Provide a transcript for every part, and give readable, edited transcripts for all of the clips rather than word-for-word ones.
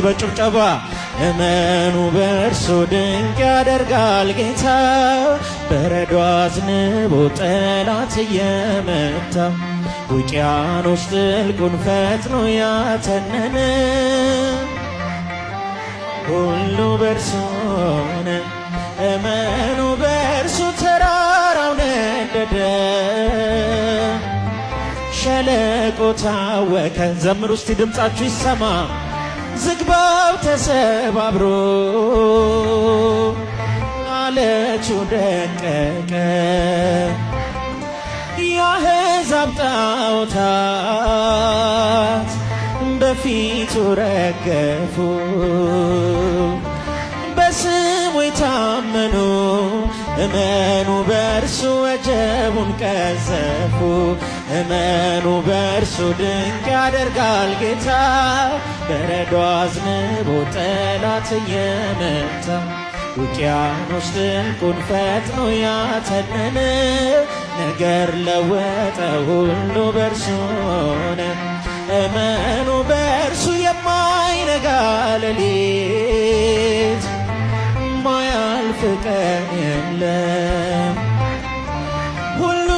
በጭብጨባ እመኑ በእርሱ ድንቅ ያደርጋል ጌታ በረዶ አዝንቦ ጠላት እየመታ ውቅያኖስ ጥልቁን ፈጥኖ ያተነነ ሁሉ በእርሱ ሆነ እመኑ በእርሱ ተራራው ነደደ ሸለቆ ታወከ ዘምሩ እስቲ ድምፃችሁ ይሰማ ዝግባው ተሰባብሮ አለቱ ደቀቀ የአሕዛብ ጣዖታት በፊቱ ረገፉ በስሙ የታመኑ እመኑ በእርሱ ወጀቡን ቀዘፉ እመኑ በእርሱ ድንቅ ያደርጋል ጌታ በረዶ አዝንቦ ጠላት እየመታ ውቅያኖስ ጥልቁን ፈጥኖ ያተነነ ነገር ለወጠ ሁሉ በእርሱ ሆነ እመኑ በእርሱ የማይነጋ ሌሊት ማያልፍ ቀን የለም ሁሉ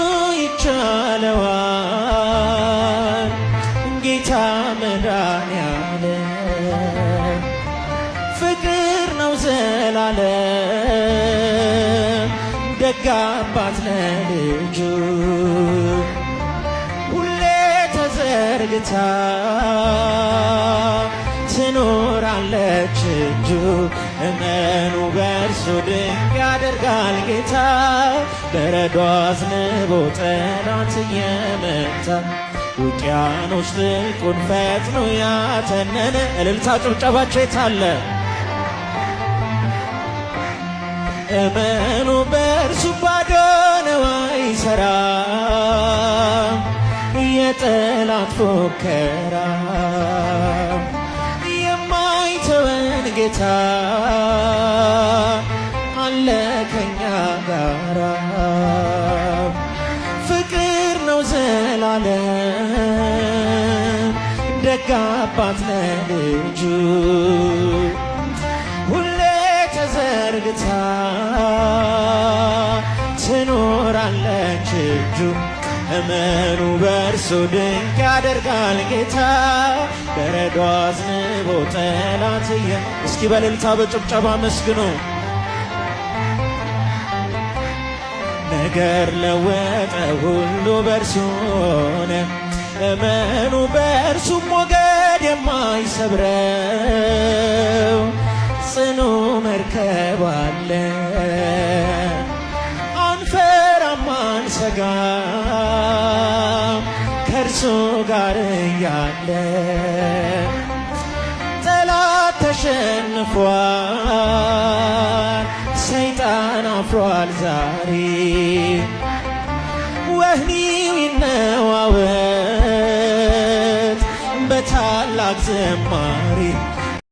ይቻለዋል ጌታ መድኃኔዓለም ፍቅር ነው ዘላለም ደግ አባት ለልጁ ሁሌ ተዘርግታ ትኖራለች እጁ እመኑ በእርሱ ድንቅ ያደርጋል ጌታ በረዶ አዝንቦ ጠላት እየመታ ውቅያኖስ ጥልቁን ፈጥኖ ያተነነ እልልታ ጭብጨባቸው የታለ እመኑ በእርሱ ባዶ ነው አይሠራም የጠላት ፉከራ የማይተወን ጌታ አለ ከኛ ጋራ ፍቅር ነው ዘላለም ደግ አባት ለልጁ ሁሌ ተዘርግታ ትኖራለች እጁ እመኑ በእርሱ ድንቅ ያደርጋል ጌታ በረዶ አዝንቦ ጠላት እስኪ በእልልታ በጭብጨባ መስግኑ ነገር ለወጠ ሁሉ በእርሱ ሆነ እመኑ በእርሱ ሞገድ የማይሰብረው ጽኑ መርከብ አለ አንፈራም አንሰጋም ከእርሱ ጋር እያለ ጠላት ተሸንፏል ሰይጣን አፍሯል ዛሬ ወህኒው ይነዋወጥ በታላቅ ዝማሬ